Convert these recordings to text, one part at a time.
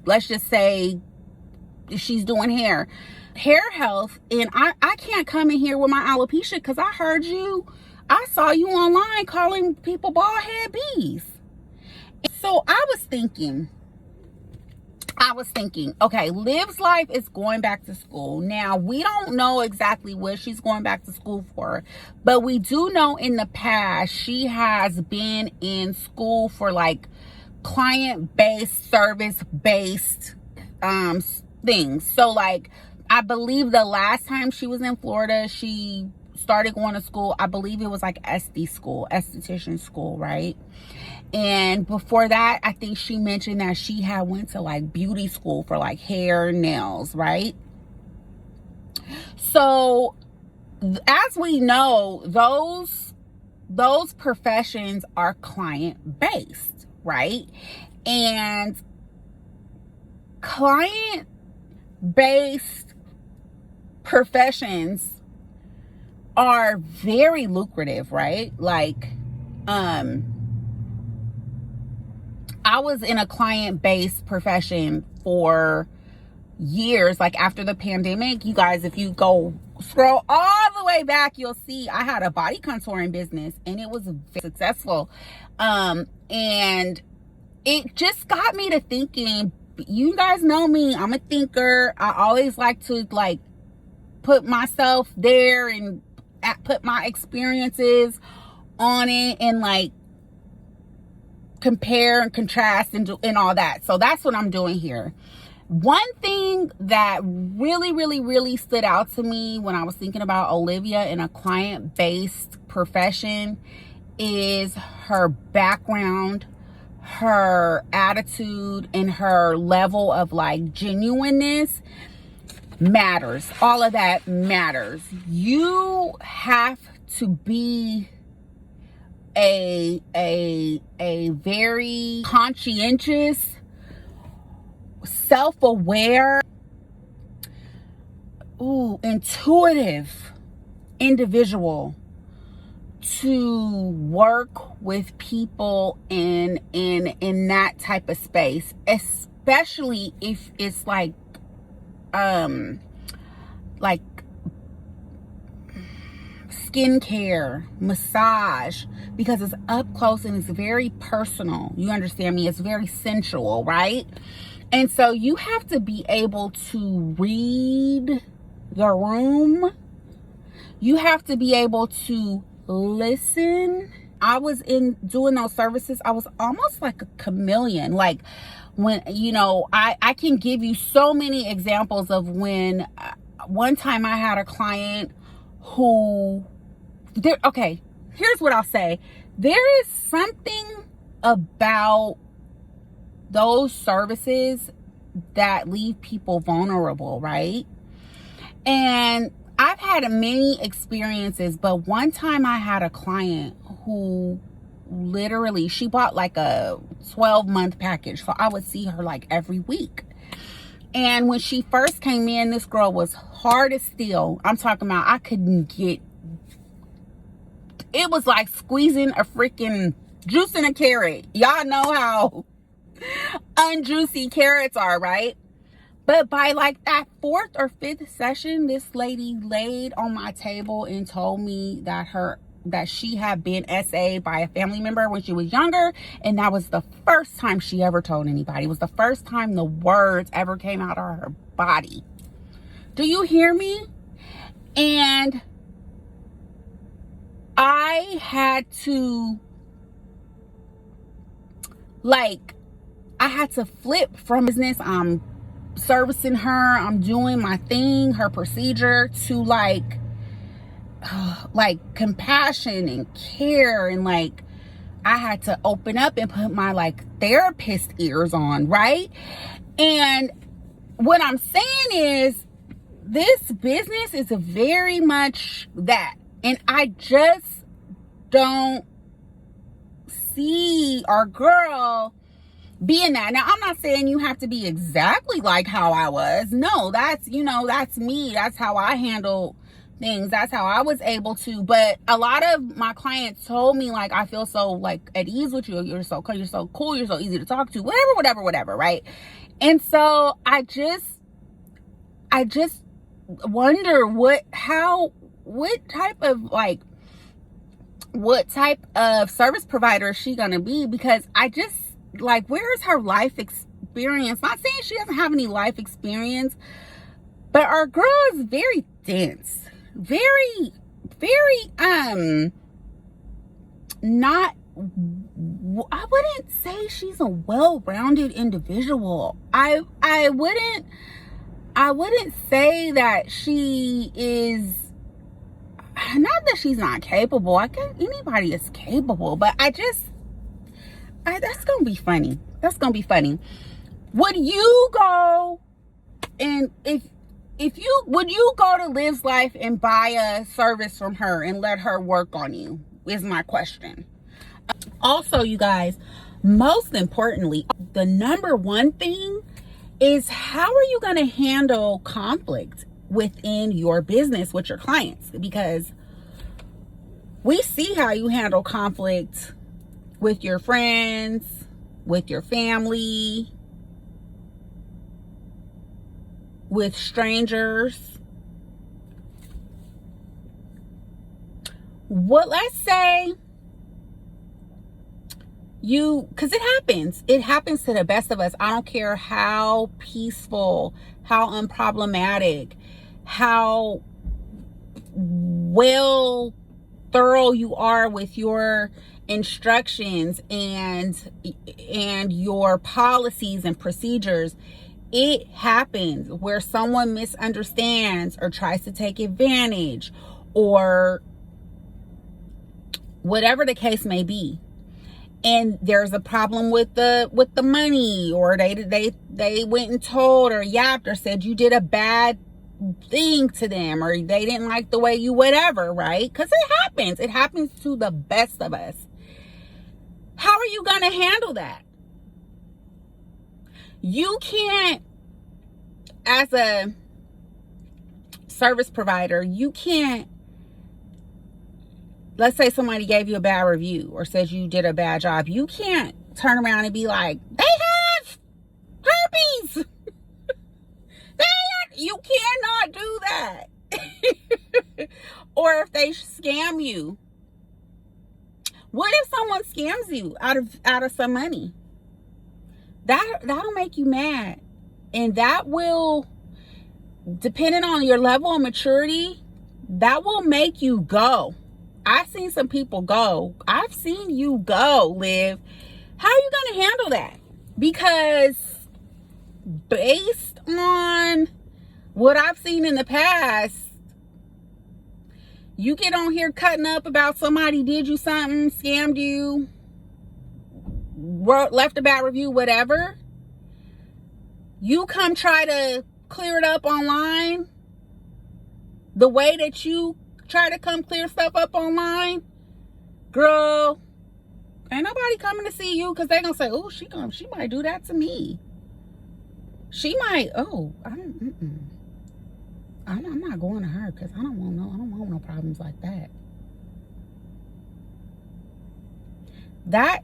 let's just say she's doing hair health, and I can't come in here with my alopecia because I saw you online calling people bald head bees. So I was thinking, okay, Liv's Life is going back to school. Now, we don't know exactly what she's going back to school for, but we do know in the past she has been in school for like client-based, service-based things. So like, I believe the last time she was in Florida, she started going to school. I believe it was like esthetician school, right? And before that, I think she mentioned that she had went to like beauty school for like hair, nails, right? So as we know, those professions are client-based, right? And client-based professions are very lucrative, right? Like, I was in a client-based profession for years. Like after the pandemic, you guys, if you go scroll all the way back, you'll see I had a body contouring business and it was very successful. And it just got me to thinking, you guys know me, I'm a thinker. I always like to like put myself there and put my experiences on it and like compare and contrast and all that. So that's what I'm doing here. One thing that really stood out to me when I was thinking about Olivia in a client-based profession is her background, her attitude, and her level of like genuineness matters. All of that matters. You have to be a very conscientious, self-aware, intuitive individual to work with people in that type of space, especially if it's like skincare, massage, because it's up close and it's very personal. You understand me? It's very sensual, right? And so you have to be able to read the room. You have to be able to listen. I was in doing those services. I was almost like a chameleon. Like when, you know, I can give you so many examples of when one time I had a client who, okay, here's what I'll say. There is something about those services that leave people vulnerable, right? And I've had many experiences, but one time I had a client who literally, she bought like a 12-month package. So I would see her like every week. And when she first came in, this girl was hard as steel. I'm talking about I couldn't get, it was like squeezing a freaking juice in a carrot. Y'all know how unjuicy carrots are, right? But by like that 4th or 5th session, this lady laid on my table and told me that she had been SA'd by a family member when she was younger, and that was the first time she ever told anybody. It was the first time the words ever came out of her body. Do you hear me? And I had to flip from business. I'm servicing her, I'm doing my thing, her procedure, to like compassion and care, and like I had to open up and put my like therapist ears on, right? And what I'm saying is this business is very much that, and I just don't see our girl being that. Now, I'm not saying you have to be exactly like how I was. No, that's, you know, that's me. That's how I handle things. That's how I was able to. But a lot of my clients told me, like, I feel so like at ease with you. You're so cool. You're so easy to talk to. Whatever, right? And so I just wonder what type of service provider is she gonna be, because I just, like, where is her life experience? Not saying she doesn't have any life experience, but our girl is very dense, very not, I wouldn't say she's a well-rounded individual. I wouldn't say that she is, not that she's not capable. I guess anybody is capable, but that's gonna be funny. That's gonna be funny. Would you go, and would you go to Liv's Life and buy a service from her and let her work on you, is my question. Also, you guys, most importantly, the number one thing is, how are you going to handle conflict within your business with your clients? Because we see how you handle conflict with your friends, with your family, with strangers. Let's say because it happens to the best of us. I don't care how peaceful, how unproblematic, how well thorough you are with your instructions and your policies and procedures. It happens where someone misunderstands or tries to take advantage, or whatever the case may be. And there's a problem with the money, or they went and told or yapped or said you did a bad thing to them, or they didn't like the way you whatever, right? Because it happens to the best of us. How are you gonna handle that? You can't, as a service provider, you can't, let's say somebody gave you a bad review or says you did a bad job. You can't turn around and be like, they have herpes. You cannot do that. Or if they scam you. What if someone scams you out of some money? That'll make you mad. And that will, depending on your level of maturity, that will make you go. I've seen some people go. I've seen you go, Liv. How are you going to handle that? Because based on what I've seen in the past, you get on here cutting up about somebody did you something, scammed you, left a bad review, whatever. You come try to clear it up online the way that you try to come clear stuff up online, girl, ain't nobody coming to see you, because they're gonna say, oh, she might do that to me. She might, I'm not going to her, because I don't want no problems like that. That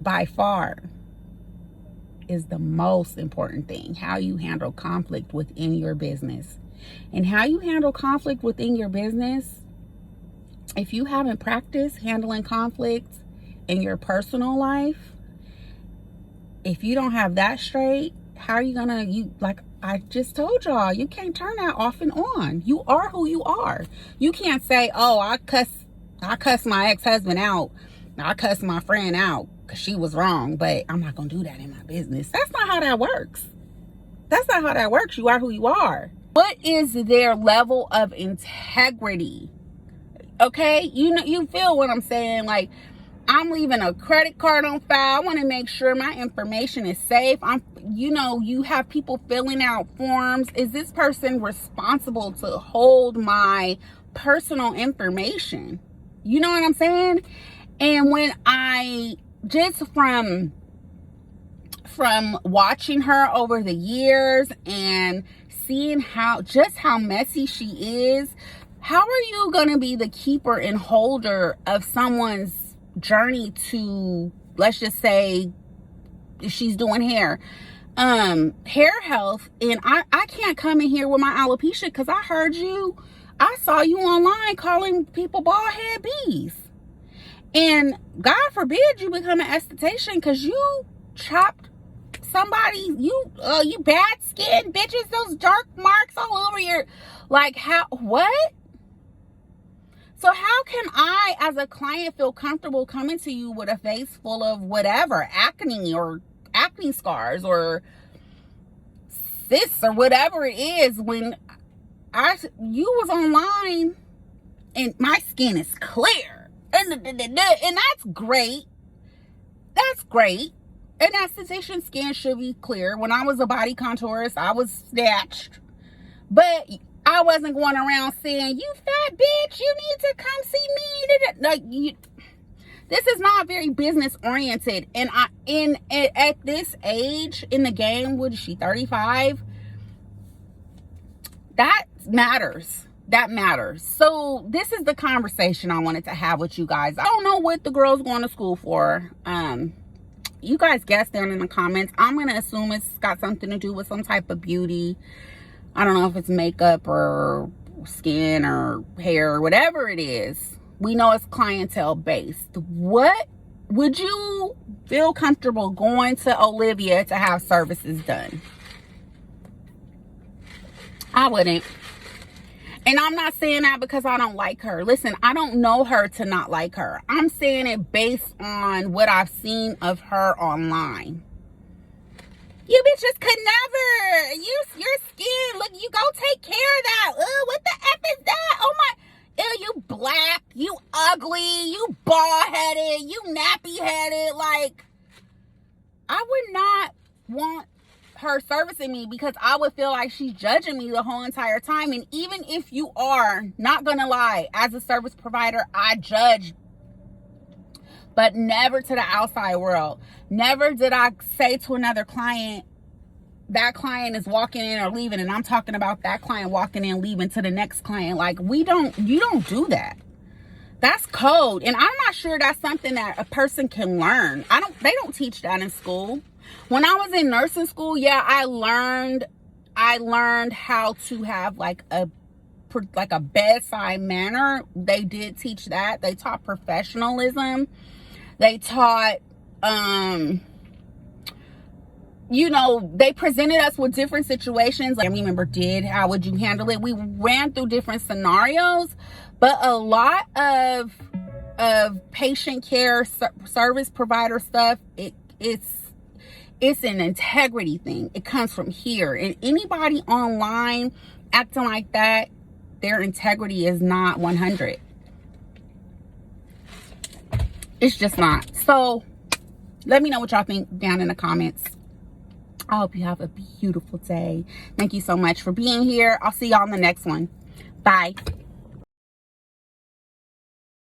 by far is the most important thing, how you handle conflict within your business. And how you handle conflict within your business, if you haven't practiced handling conflict in your personal life, if you don't have that straight, how are you gonna, like I just told y'all, you can't turn that off and on. You are who you are. You can't say, oh, I cuss my ex-husband out, I cuss my friend out because she was wrong, but I'm not gonna do that in my business. That's not how that works. That's not how that works. You are who you are. What is their level of integrity? Okay, you feel what I'm saying? Like, I'm leaving a credit card on file. I want to make sure my information is safe. You have people filling out forms. Is this person responsible to hold my personal information? You know what I'm saying? And when I just from watching her over the years and seeing how messy she is, how are you going to be the keeper and holder of someone's journey to, let's just say she's doing hair, hair health, and I can't come in here with my alopecia because I saw you online calling people bald head bees. And God forbid you become an esthetician because you chopped somebody, you bad skin bitches, those dark marks all over your, like, what? So how can I, as a client, feel comfortable coming to you with a face full of whatever, acne or acne scars or cysts or whatever it is, when you was online and my skin is clear, and that's great. That's great. An esthetician skin should be clear. When I was a body contourist, I was snatched, but I wasn't going around saying, "You fat bitch, you need to come see me." Like, this is not very business oriented. And at this age in the game, what is she, 35? That matters. That matters. So this is the conversation I wanted to have with you guys. I don't know what the girl's going to school for. You guys guess down in the comments. I'm going to assume it's got something to do with some type of beauty. I don't know if it's makeup or skin or hair or whatever it is. We know it's clientele based. What would you feel comfortable going to Olivia to have services done? I wouldn't. And I'm not saying that because I don't like her. Listen, I don't know her to not like her. I'm saying it based on what I've seen of her online. You bitches could never. Your skin, look, you go take care of that. What the F is that? Oh my, you black, you ugly, you bald-headed, you nappy-headed. Like, I would not want her servicing me because I would feel like she's judging me the whole entire time. And even if you are, not gonna lie, as a service provider, I judge, but never to the outside world. Never did I say to another client, that client is walking in or leaving, and I'm talking about that client walking in and leaving to the next client. Like, you don't do that. That's code. And I'm not sure that's something that a person can learn. They don't teach that in school. When I was in nursing school, yeah, I learned how to have like a bedside manner. They did teach that. They taught professionalism. They taught, they presented us with different situations. Like, I remember how would you handle it? We ran through different scenarios, but a lot of patient care service provider stuff, it's an integrity thing. It comes from here. And anybody online acting like that, their integrity is not 100. It's just not. So let me know what y'all think down in the comments. I hope you have a beautiful day. Thank you so much for being here. I'll see y'all in the next one. Bye.